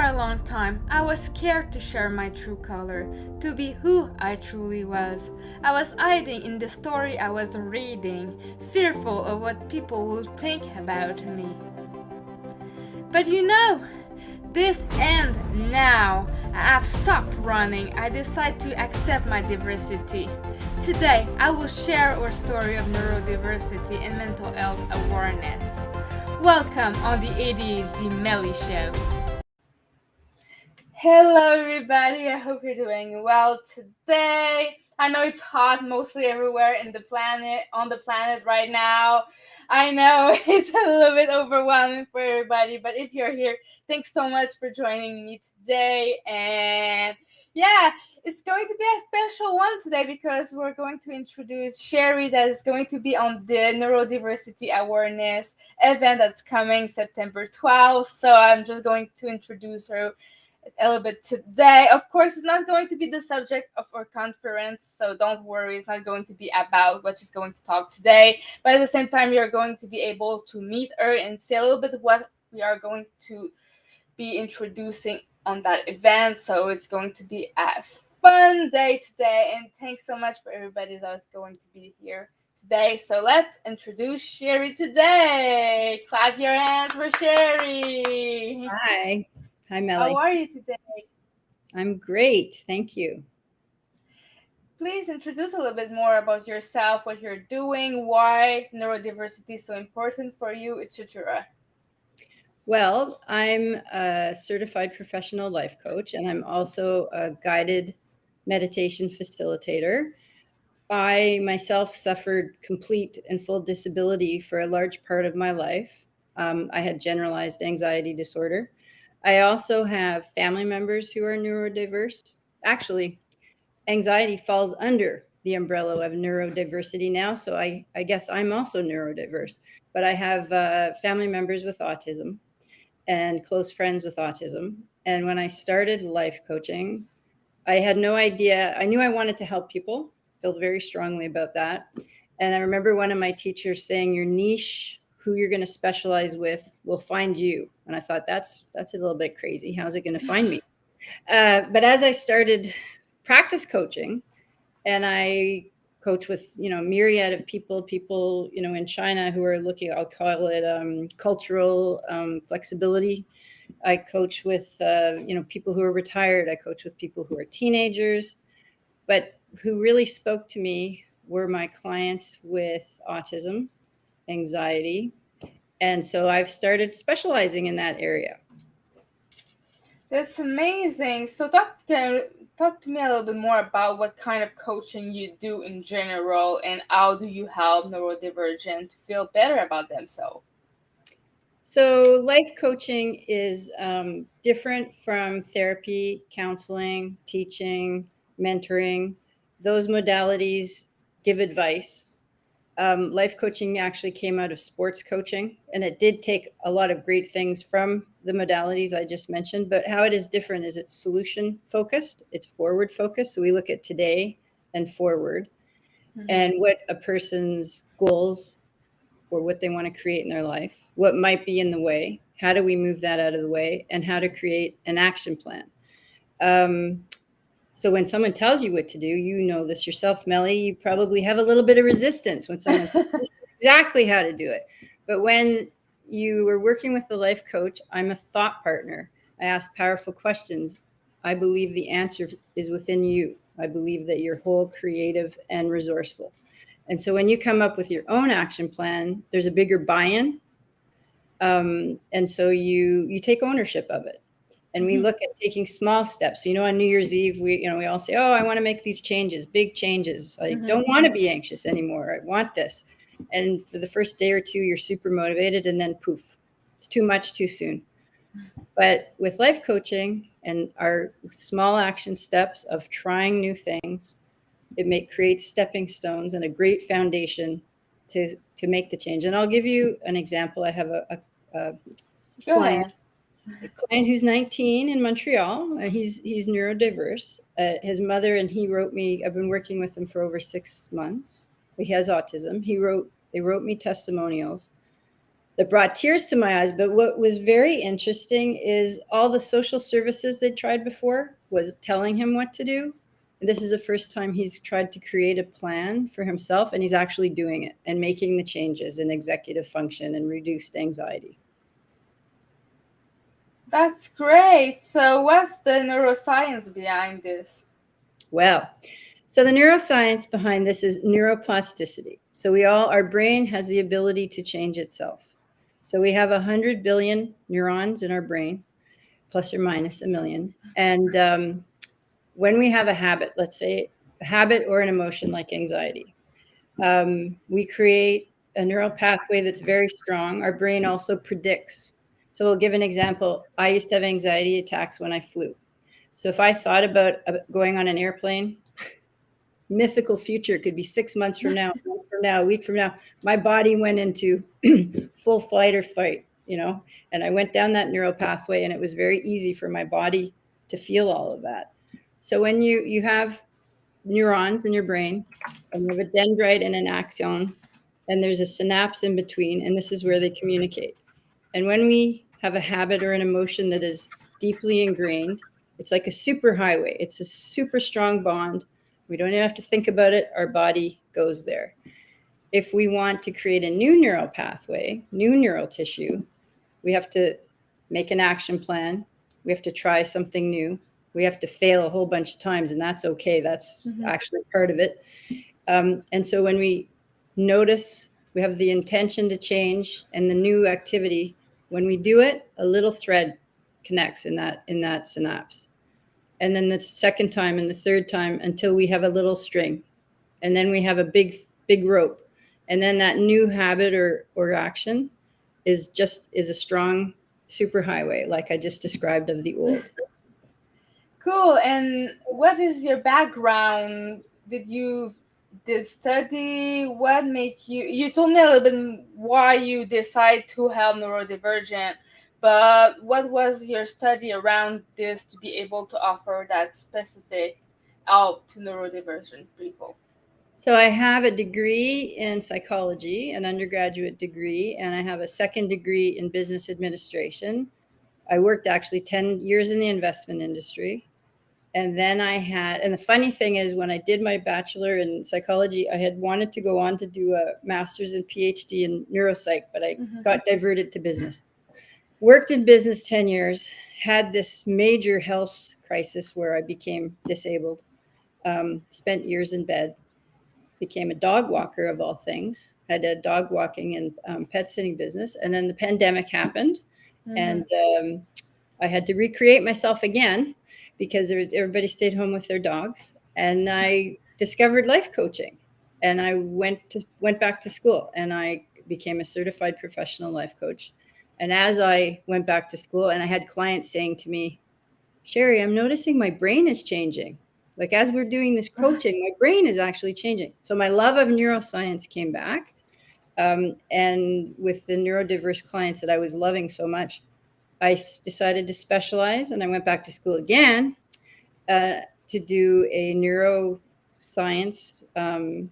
a long time, I was scared to share my true color, to be who I truly was. I was hiding in the story I was reading, fearful of what people would think about me. But this ends now. I have stopped running. I decide to accept my diversity. Today, I will share our story of neurodiversity and mental health awareness. Welcome on the ADHD Melly Show. Hello, everybody. I hope you're doing well today. I know it's hot mostly everywhere on the planet right now. I know it's a little bit overwhelming for everybody, but if you're here, thanks so much for joining me today. And yeah, it's going to be a special one today because we're going to introduce Sheri, that is going to be on the Neurodiversity Awareness Event that's coming September 12th. So I'm just going to introduce her a little bit today. Of course, it's not going to be the subject of our conference, so don't worry, it's not going to be about what she's going to talk today. But at the same time, you're going to be able to meet her and see a little bit what we are going to be introducing on that event. So it's going to be a fun day today, and thanks so much for everybody that's going to be here today. So let's introduce Sheri today. Clap your hands for Sheri. Hi, Melly. How are you today? I'm great. Thank you. Please introduce a little bit more about yourself, what you're doing, why neurodiversity is so important for you, etc. Well, I'm a certified professional life coach, and I'm also a guided meditation facilitator. I myself suffered complete and full disability for a large part of my life. I had generalized anxiety disorder. I also have family members who are neurodiverse. Actually, anxiety falls under the umbrella of neurodiversity now. So I guess I'm also neurodiverse, but I have family members with autism and close friends with autism. And when I started life coaching, I had no idea. I knew I wanted to help people, felt very strongly about that. And I remember one of my teachers saying, your niche, who you're going to specialize with, will find you. And I thought, that's a little bit crazy. How's it going to find me? But as I started practice coaching, and I coach with myriad of people in China who are looking, I'll call it cultural flexibility. I coach with people who are retired. I coach with people who are teenagers, but who really spoke to me were my clients with autism, anxiety, and so I've started specializing in that area. That's amazing. So talk to me a little bit more about what kind of coaching you do in general, and how do you help neurodivergent to feel better about themselves? So life coaching is different from therapy, counseling, teaching, mentoring. Those modalities give advice. Life coaching actually came out of sports coaching, and it did take a lot of great things from the modalities I just mentioned. But how it is different is it's solution focused, it's forward focused. So we look at today and forward, and what a person's goals or what they want to create in their life, what might be in the way, how do we move that out of the way, and how to create an action plan. So when someone tells you what to do, you know this yourself, Melly, you probably have a little bit of resistance when someone says this is exactly how to do it. But when you are working with a life coach, I'm a thought partner. I ask powerful questions. I believe the answer is within you. I believe that you're whole, creative, and resourceful. And so when you come up with your own action plan, there's a bigger buy-in. And so you take ownership of it. And we look at taking small steps. On New Year's Eve, we all say, oh, I want to make these changes, big changes. I don't want to be anxious anymore. I want this. And for the first day or two, you're super motivated, and then poof, it's too much too soon. But with life coaching and our small action steps of trying new things, it creates stepping stones and a great foundation to make the change. And I'll give you an example. I have a client who's 19 in Montreal. He's neurodiverse. His mother and he wrote me. I've been working with him for over 6 months. He has autism. They wrote me testimonials that brought tears to my eyes. But what was very interesting is all the social services they tried before was telling him what to do. And this is the first time he's tried to create a plan for himself, and he's actually doing it and making the changes in executive function and reduced anxiety. That's great. So what's the neuroscience behind this? Well, so the neuroscience behind this is neuroplasticity. So our brain has the ability to change itself. So we have 100 billion neurons in our brain, plus or minus a million. And when we have a habit, let's say a habit or an emotion like anxiety, we create a neural pathway that's very strong. Our brain also predicts. So we'll give an example. I used to have anxiety attacks when I flew. So if I thought about going on an airplane, mythical future, could be 6 months from now, a month from now, a week from now, my body went into full flight or fight, and I went down that neural pathway, and it was very easy for my body to feel all of that. So when you have neurons in your brain, and you have a dendrite and an axon, and there's a synapse in between, and this is where they communicate. And when we have a habit or an emotion that is deeply ingrained, it's like a superhighway. It's a super strong bond. We don't even have to think about it. Our body goes there. If we want to create a new neural pathway, new neural tissue, we have to make an action plan. We have to try something new. We have to fail a whole bunch of times, and that's okay. That's actually part of it. And so when we notice we have the intention to change and the new activity, when we do it, a little thread connects in that synapse. And then the second time and the third time until we have a little string. And then we have a big rope. And then that new habit or action is a strong superhighway, like I just described of the old. Cool. And what is your background? Did study? What made you told me a little bit why you decide to help neurodivergent, but what was your study around this to be able to offer that specific help to neurodivergent people? So I have a degree in psychology, an undergraduate degree, and I have a second degree in business administration. I worked actually 10 years in the investment industry. And then and the funny thing is, when I did my bachelor in psychology, I had wanted to go on to do a master's and PhD in neuropsych, but I got diverted to business. Worked in business 10 years, had this major health crisis where I became disabled, spent years in bed, became a dog walker of all things, had a dog walking and pet sitting business. And then the pandemic happened, and I had to recreate myself again because everybody stayed home with their dogs. And I discovered life coaching, and I went back to school, and I became a certified professional life coach. And as I went back to school, and I had clients saying to me, Sheri, I'm noticing my brain is changing. Like as we're doing this coaching, my brain is actually changing. So my love of neuroscience came back. And with the neurodiverse clients that I was loving so much, I decided to specialize, and I went back to school again to do a neuroscience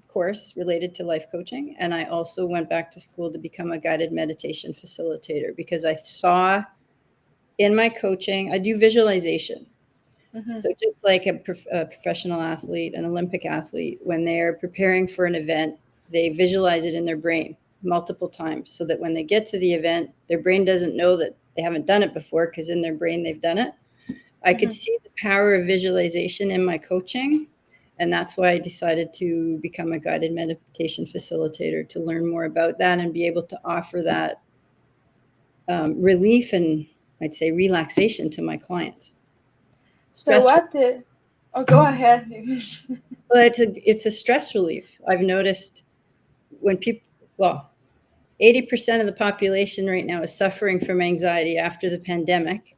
course related to life coaching. And I also went back to school to become a guided meditation facilitator because I saw in my coaching, I do visualization. So just like a professional athlete, an Olympic athlete, when they're preparing for an event, they visualize it in their brain multiple times so that when they get to the event, their brain doesn't know that they haven't done it before because in their brain they've done it. I could see the power of visualization in my coaching, and that's why I decided to become a guided meditation facilitator, to learn more about that and be able to offer that relief and I'd say relaxation to my clients. So go ahead. Well, it's a stress relief. I've noticed when 80% of the population right now is suffering from anxiety after the pandemic.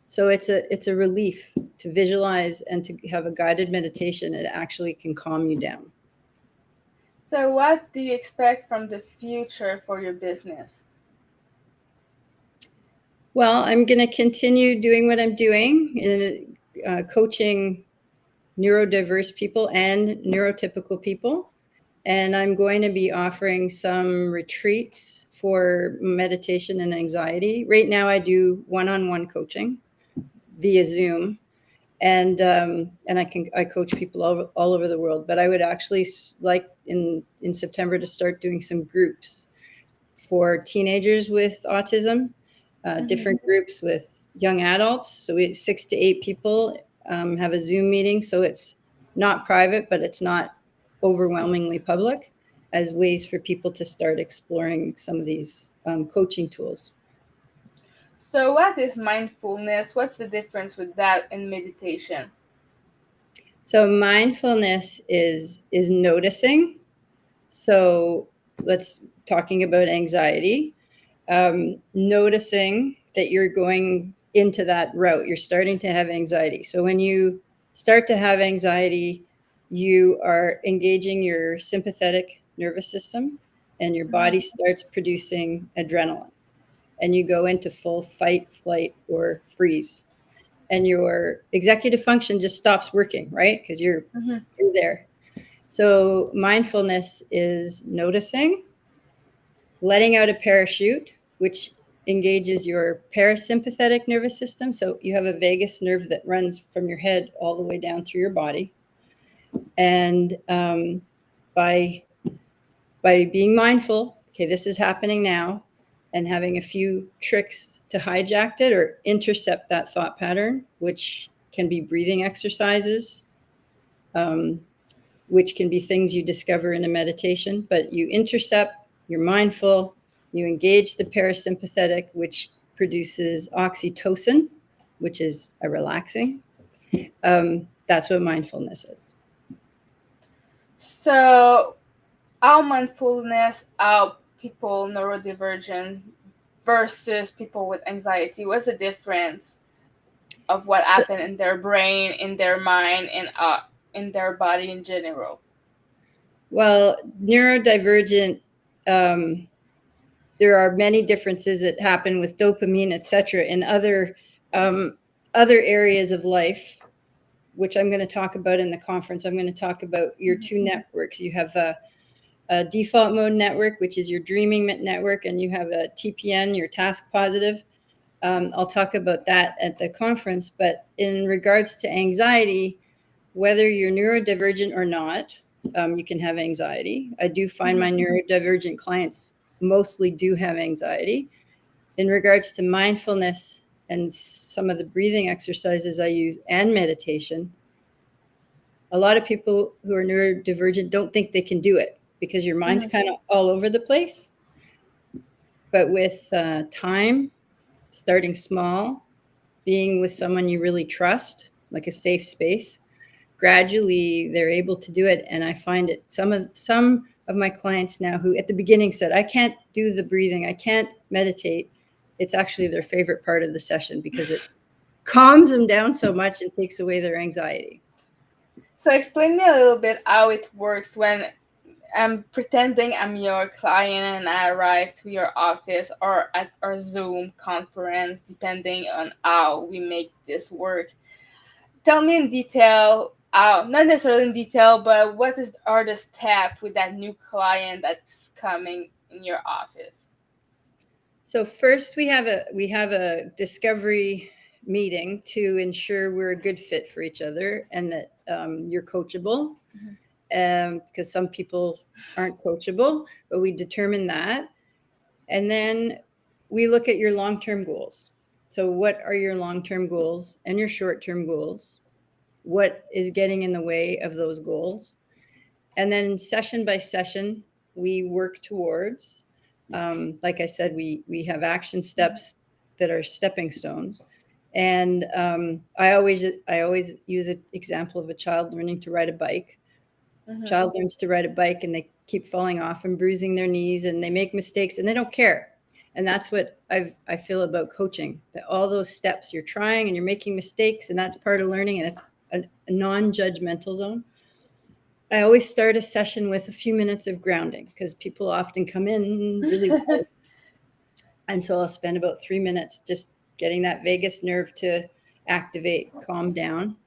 So it's a relief to visualize and to have a guided meditation. It actually can calm you down. So what do you expect from the future for your business? Well, I'm going to continue doing what I'm doing in coaching neurodiverse people and neurotypical people. And I'm going to be offering some retreats for meditation and anxiety. Right now, I do one-on-one coaching via Zoom, and I coach people all over the world. But I would actually like in September to start doing some groups for teenagers with autism, different groups with young adults. So we 6 to 8 people have a Zoom meeting. So it's not private, but it's not overwhelmingly public, as ways for people to start exploring some of these coaching tools. So what is mindfulness? What's the difference with that and meditation? So mindfulness is noticing. So let's talking about anxiety. Noticing that you're going into that route, you're starting to have anxiety. So when you start to have anxiety, you are engaging your sympathetic nervous system, and your body starts producing adrenaline, and you go into full fight, flight, or freeze. And your executive function just stops working, right? Because you're there. So mindfulness is noticing, letting out a parachute, which engages your parasympathetic nervous system. So you have a vagus nerve that runs from your head all the way down through your body. And by being mindful, okay, this is happening now, and having a few tricks to hijack it or intercept that thought pattern, which can be breathing exercises, which can be things you discover in a meditation, but you intercept, you're mindful, you engage the parasympathetic, which produces oxytocin, which is a relaxing. That's what mindfulness is. So our mindfulness, our people neurodivergent versus people with anxiety, what's the difference of what happened in their brain, in their mind, and in their body in general? Well, neurodivergent, there are many differences that happen with dopamine, et cetera, in other areas of life, which I'm going to talk about in the conference. I'm going to talk about your two networks. You have a default mode network, which is your dreaming network, and you have a TPN, your task positive. I'll talk about that at the conference. But in regards to anxiety, whether you're neurodivergent or not, you can have anxiety. I do find my neurodivergent clients mostly do have anxiety. In regards to mindfulness and some of the breathing exercises I use and meditation, a lot of people who are neurodivergent don't think they can do it because your mind's kind of all over the place. But with time, starting small, being with someone you really trust, like a safe space, gradually they're able to do it. And I find it some of my clients now who at the beginning said, I can't do the breathing, I can't meditate. It's actually their favorite part of the session because it calms them down so much and takes away their anxiety. So explain me a little bit how it works when I'm pretending I'm your client and I arrive to your office or at our Zoom conference, depending on how we make this work. Tell me in detail, not necessarily in detail, but are the steps with that new client that's coming in your office? So first we have a discovery meeting to ensure we're a good fit for each other and that you're coachable. Because some people aren't coachable, but we determine that. And then we look at your long-term goals. So what are your long-term goals and your short-term goals? What is getting in the way of those goals? And then session by session, we work towards, like I said, we have action steps that are stepping stones. And I always use an example of a child learning to ride a bike. Child learns to ride a bike and they keep falling off and bruising their knees and they make mistakes and they don't care. And that's what I feel about coaching, that all those steps you're trying and you're making mistakes, and that's part of learning, and it's a non-judgmental zone. I always start a session with a few minutes of grounding because people often come in really bored. And so I'll spend about 3 minutes just getting that vagus nerve to activate, calm down,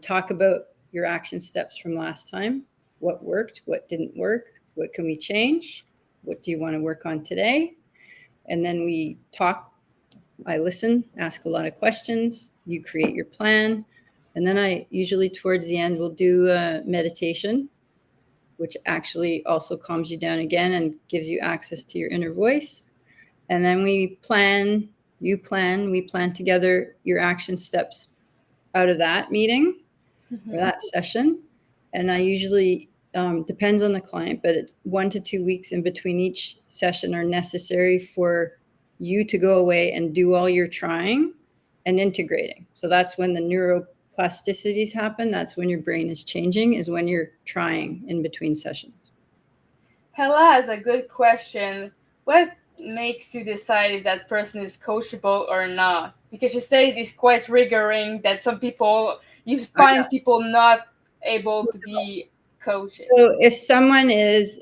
talk about your action steps from last time. what worked, what didn't work, what can we change, what do you want to work on today? And then we talk. I listen, ask a lot of questions, you create your plan, and then I usually towards the end will do a meditation, which actually also calms you down again and gives you access to your inner voice. And then we plan, we plan together your action steps out of that meeting or that session. And I usually, depends on the client, but it's 1 to 2 weeks in between each session are necessary for you to go away and do all your trying and integrating. So that's when the neuroplasticities happen. That's when your brain is changing, is when you're trying in between sessions. Hella is a good question. What makes you decide if that person is coachable or not? Because you say it is quite triggering that some people, you find people not able to be coached. So if someone is,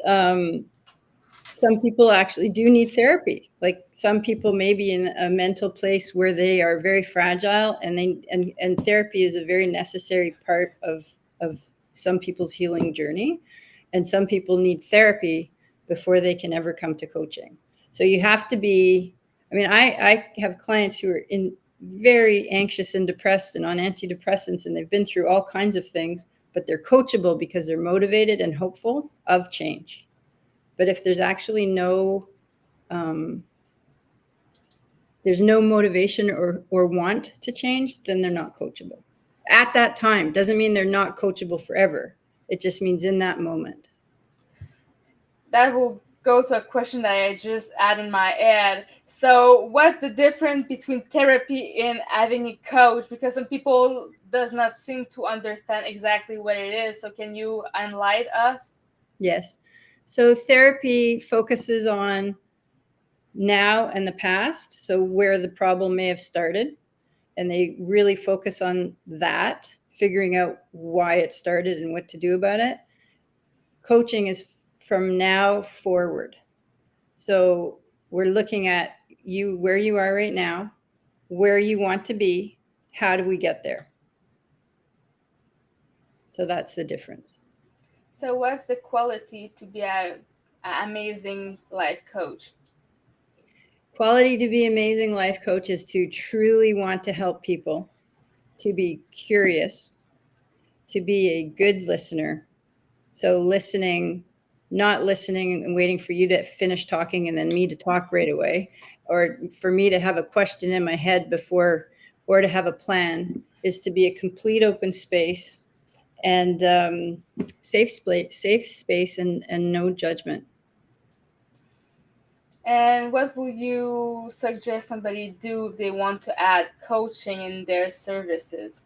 some people actually do need therapy. Like some people may be in a mental place where they are very fragile, and therapy is a very necessary part of some people's healing journey. And some people need therapy before they can ever come to coaching. So you have to be, I mean, I have clients who are in very anxious and depressed and on antidepressants, and they've been through all kinds of things, but they're coachable because they're motivated and hopeful of change. But if there's actually there's no motivation or want to change, then they're not coachable. At that time, doesn't mean they're not coachable forever. It just means in that moment. That will go to a question that I just added in my head. So what's the difference between therapy and having a coach? Because some people does not seem to understand exactly what it is. So can you enlighten us? Yes. So therapy focuses on now and the past, so where the problem may have started, and they really focus on that, figuring out why it started and what to do about it. Coaching is from now forward. So we're looking at you, where you are right now, where you want to be, how do we get there? So that's the difference. So what's the quality to be an amazing life coach? Quality to be amazing life coach is to truly want to help people, to be curious, to be a good listener. So listening, not listening and waiting for you to finish talking and then me to talk right away, or for me to have a question in my head before, or to have a plan, is to be a complete open space and safe space and no judgment. And what would you suggest somebody do if they want to add coaching in their services?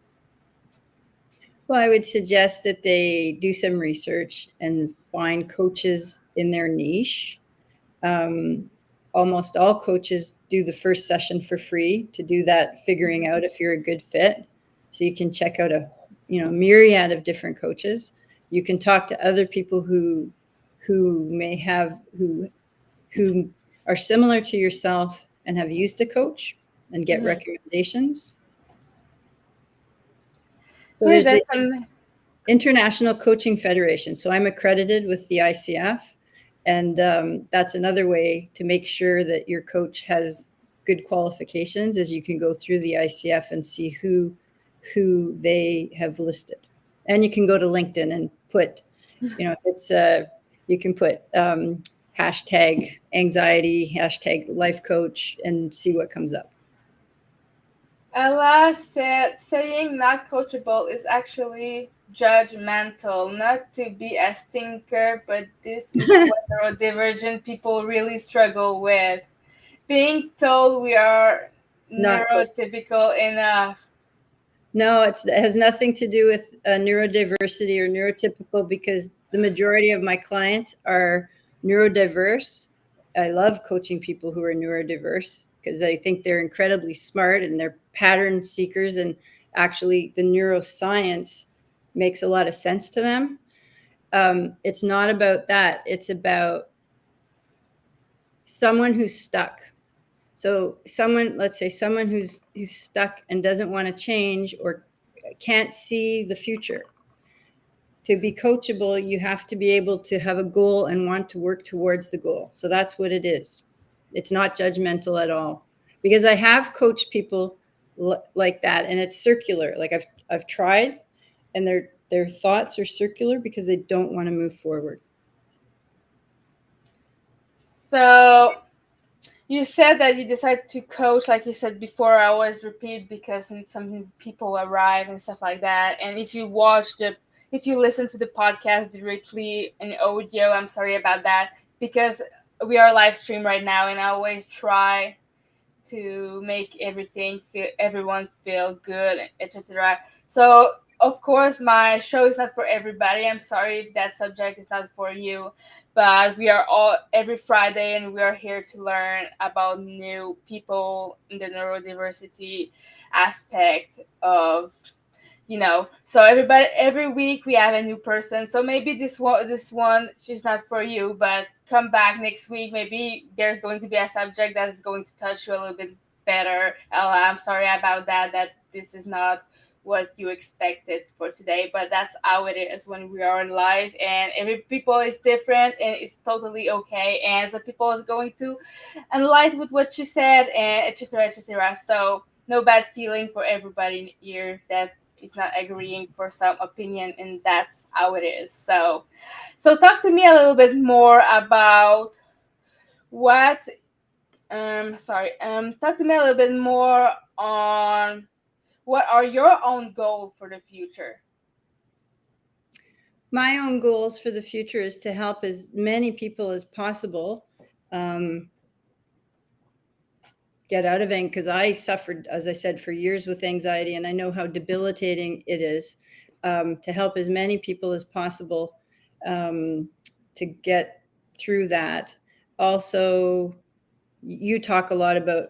Well, I would suggest that they do some research and find coaches in their niche. Almost all coaches do the first session for free to do that, figuring out if you're a good fit. So you can check out a myriad of different coaches. You can talk to other people who may have who are similar to yourself and have used a coach and get recommendations. So there's the International Coaching Federation. So I'm accredited with the ICF, and that's another way to make sure that your coach has good qualifications, is you can go through the ICF and see who they have listed. And you can go to LinkedIn and put, it's you can put hashtag anxiety, hashtag life coach, and see what comes up. Ella said saying not coachable is actually judgmental, not to be a stinker, but this is what neurodivergent people really struggle with. Being told we are neurotypical enough. No, it has nothing to do with neurodiversity or neurotypical, because the majority of my clients are neurodiverse. I love coaching people who are neurodiverse because I think they're incredibly smart and they're pattern seekers, and actually the neuroscience makes a lot of sense to them. It's not about that. It's about someone who's stuck. So let's say someone who's stuck and doesn't want to change or can't see the future. to be coachable, you have to be able to have a goal and want to work towards the goal. So that's what it is. It's not judgmental at all, because I have coached people like that, and it's circular. Like I've tried, and their thoughts are circular because they don't want to move forward. So you said that you decided to coach, like you said before. I always repeat because some people arrive and stuff like that. And if you listen to the podcast directly in audio, I'm sorry about that, because we are live stream right now, and I always try to make everyone feel good, etc. So of course my show is not for everybody. I'm sorry if that subject is not for you, but we are all every Friday, and we are here to learn about new people in the neurodiversity aspect of, so every week we have a new person. So maybe this one she's not for you, but come back next week. Maybe there's going to be a subject that's going to touch you a little bit better. Ella, I'm sorry about that this is not what you expected for today, but that's how it is when we are in live, and every people is different, and it's totally okay, and some people is going to enlighten with what you said, and etc. So no bad feeling for everybody here that is not agreeing for some opinion, and that's how it is. So talk to me a little bit more about what talk to me a little bit more on what are your own goals for the future. My own goals for the future is to help as many people as possible get out of it, because I suffered, as I said, for years with anxiety, and I know how debilitating it is. To help as many people as possible to get through that. Also, you talk a lot about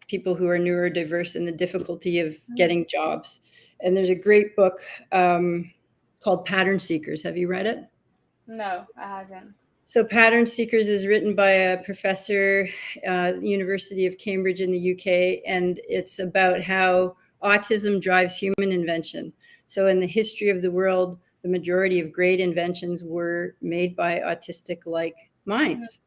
people who are neurodiverse and the difficulty of getting jobs. And there's a great book called Pattern Seekers. Have you read it? No, I haven't. So Pattern Seekers is written by a professor at the University of Cambridge in the UK, and it's about how autism drives human invention. So in the history of the world, the majority of great inventions were made by autistic-like minds.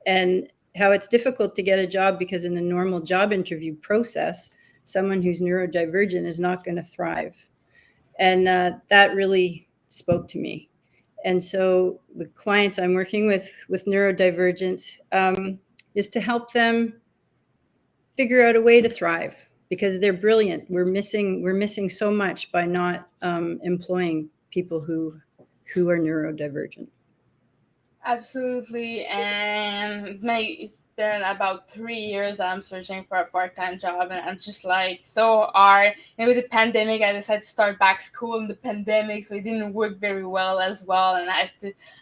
And how it's difficult to get a job because in the normal job interview process, someone who's neurodivergent is not going to thrive. And that really spoke to me. And so the clients I'm working with neurodivergence is to help them figure out a way to thrive, because they're brilliant. We're missing so much by not employing people who are neurodivergent. Absolutely. And it's been about 3 years I'm searching for a part-time job, and I'm just like so hard. And with the pandemic, I decided to start back school in the pandemic, so it didn't work very well as well. And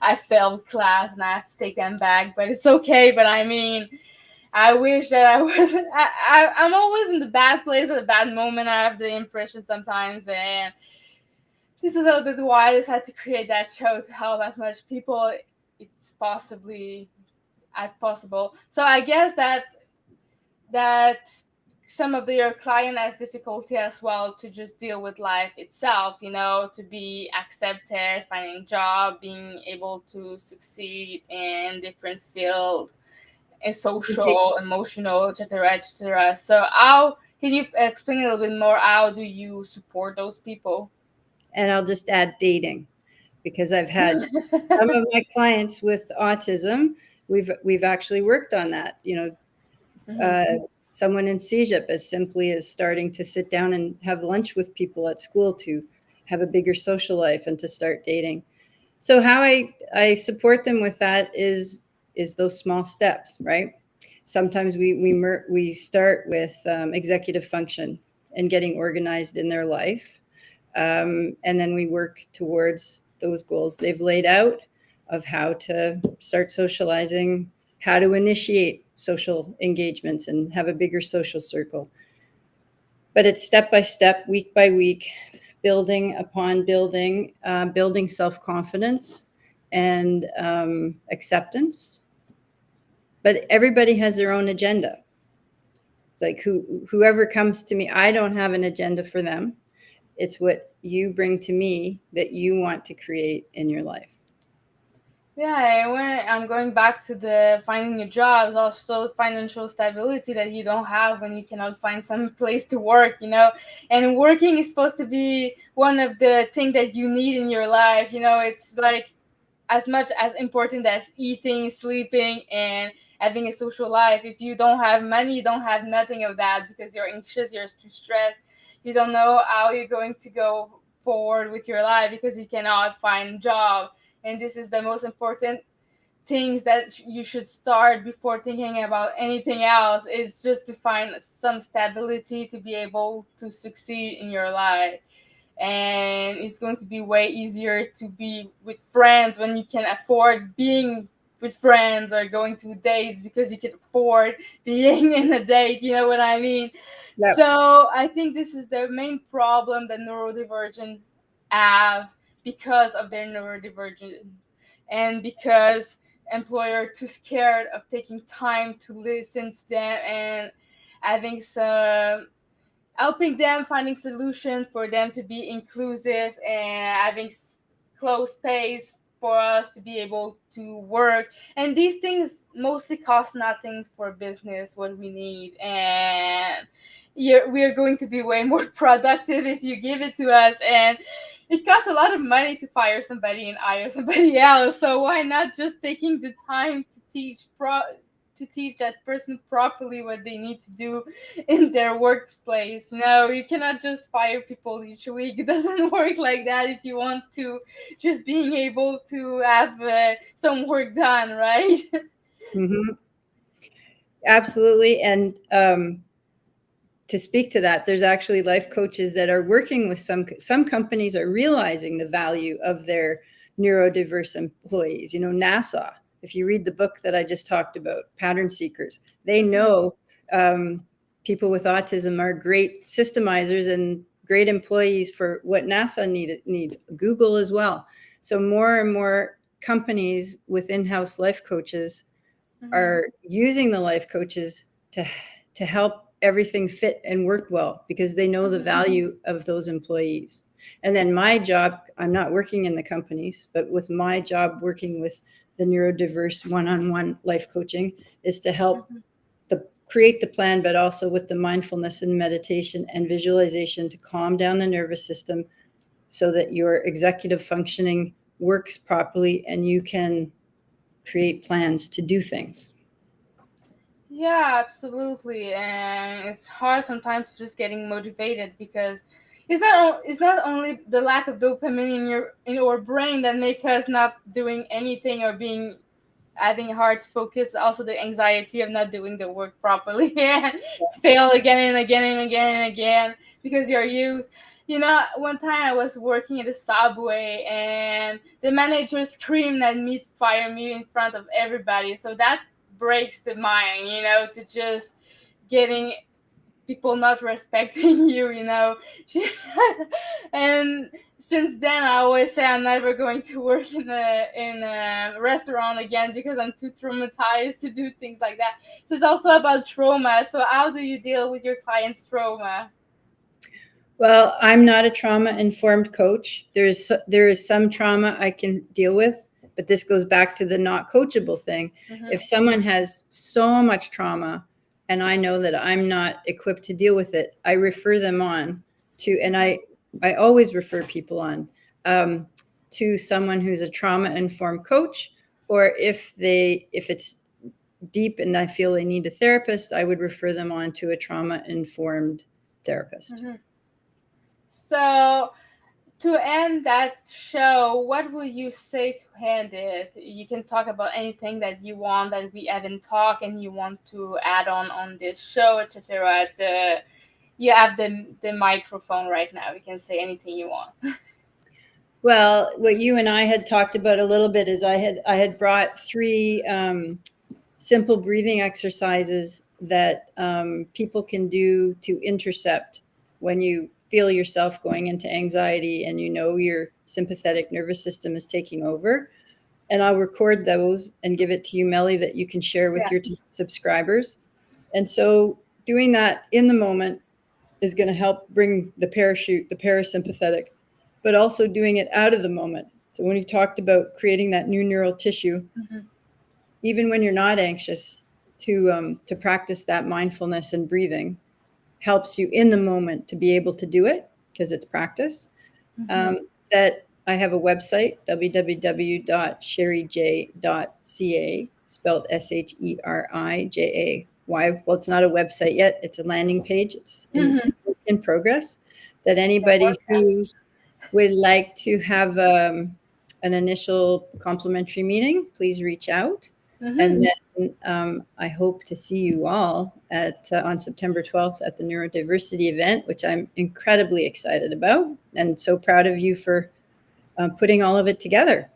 I failed class, and I have to take them back, but it's okay. But I mean, I wish that I wasn't. I'm always in the bad place at a bad moment. I have the impression sometimes, and this is a little bit why I decided to create that show, to help as much people it's possible. So I guess that some of your client has difficulty as well to just deal with life itself, to be accepted, finding job, being able to succeed in different field, in social, emotional, etc. So how can you explain a little bit more? How do you support those people? And I'll just add dating, because I've had some of my clients with autism. We've actually worked on that. Someone in CEGEP, as simply as starting to sit down and have lunch with people at school, to have a bigger social life and to start dating. So how I support them with that is those small steps, right? Sometimes we start with executive function and getting organized in their life. And then we work towards those goals they've laid out of how to start socializing, how to initiate social engagements and have a bigger social circle. But it's step by step, week by week, building upon building, building self-confidence and acceptance. But everybody has their own agenda. Like whoever comes to me, I don't have an agenda for them. It's what you bring to me that you want to create in your life. Yeah, I'm going back to the finding a job, also financial stability that you don't have when you cannot find some place to work, and working is supposed to be one of the things that you need in your life. It's like as much as important as eating, sleeping, and having a social life. If you don't have money, you don't have nothing of that, because you're anxious, you're too stressed, you don't know how you're going to go forward with your life because you cannot find a job. And this is the most important things that you should start before thinking about anything else, is just to find some stability to be able to succeed in your life. And it's going to be way easier to be with friends when you can afford being with friends, or going to dates because you can afford being in a date, you know what I mean? Yep. So I think this is the main problem that neurodivergent have, because of their neurodivergent, and because employer too scared of taking time to listen to them and having some helping them, finding solutions for them to be inclusive, and having close space for us to be able to work. And these things mostly cost nothing for business, what we need. And we are going to be way more productive if you give it to us. And it costs a lot of money to fire somebody and hire somebody else. So why not just taking the time to teach that person properly what they need to do in their workplace? No, you cannot just fire people each week. It doesn't work like that if you want to just being able to have some work done, right? Mm-hmm. Absolutely. And to speak to that, there's actually life coaches that are working with some companies are realizing the value of their neurodiverse employees. NASA, if you read the book that I just talked about, Pattern Seekers, they know people with autism are great systemizers and great employees for what NASA needs. Google as well. So more and more companies with in-house life coaches are using the life coaches to help everything fit and work well, because they know the value of those employees. And then my job, I'm not working in the companies, but with my job working with the neurodiverse one-on-one life coaching, is to help create the plan, but also with the mindfulness and meditation and visualization to calm down the nervous system so that your executive functioning works properly and you can create plans to do things. Yeah, absolutely. And it's hard sometimes to just getting motivated, because it's not only the lack of dopamine in our brain that make us not doing anything or being having a hard focus, also the anxiety of not doing the work properly and fail again and again and again and again because you're used. One time I was working at a subway and the manager screamed at me to fire me in front of everybody. So that breaks the mind, to just getting people not respecting you. And since then I always say I'm never going to work in a restaurant again, because I'm too traumatized to do things like that. So it's also about trauma. So how do you deal with your clients' trauma? Well, I'm not a trauma-informed coach. There is some trauma I can deal with, but this goes back to the not coachable thing. If someone has so much trauma and I know that I'm not equipped to deal with it, I refer them on to, and I always refer people on to someone who's a trauma-informed coach, or if it's deep and I feel they need a therapist, I would refer them on to a trauma-informed therapist. So to end that show, what will you say to end it? You can talk about anything that you want that we haven't talked and you want to add on this show, etc. You have the microphone right now. You can say anything you want. Well, what you and I had talked about a little bit is I had brought 3 simple breathing exercises that people can do to intercept when you feel yourself going into anxiety and your sympathetic nervous system is taking over. And I'll record those and give it to you, Melly, that you can share with your subscribers. And so doing that in the moment, is going to help bring the parachute, the parasympathetic, but also doing it out of the moment. So when you talked about creating that new neural tissue, even when you're not anxious, to practice that mindfulness and breathing helps you in the moment to be able to do it because it's practice. That I have a website, www.sherij.ca, spelled SHERIJAY. Well, it's not a website yet. It's a landing page. It's in progress. That anybody who would like to have an initial complimentary meeting, please reach out. And then I hope to see you all on September 12th at the Neurodiversity Event, which I'm incredibly excited about and so proud of you for putting all of it together.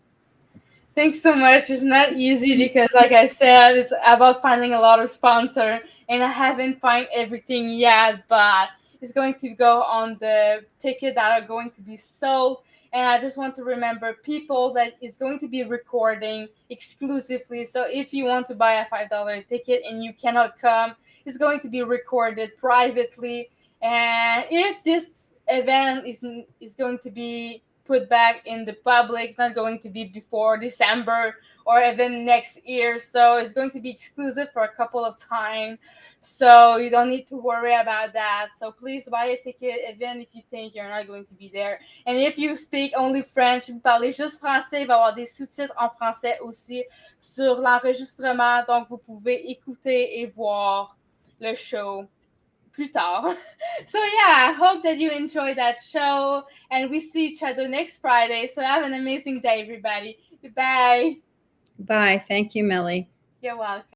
Thanks so much. It's not easy because, like I said, it's about finding a lot of sponsor, and I haven't found everything yet, but it's going to go on the ticket that are going to be sold. And I just want to remember people that is going to be recording exclusively. So if you want to buy a $5 ticket and you cannot come, it's going to be recorded privately. And if this event is going to be put back in the public, it's not going to be before December or even next year. So it's going to be exclusive for a couple of times. So you don't need to worry about that. So please buy a ticket even if you think you're not going to be there. And if you speak only French, vous parlez juste français, il va y avoir des sous-titres en français aussi sur l'enregistrement. Donc vous pouvez écouter et voir le show plus tard. So yeah, I hope that you enjoyed that show, and we see each other next Friday. So have an amazing day, everybody. Goodbye. Bye. Thank you, Melly. You're welcome.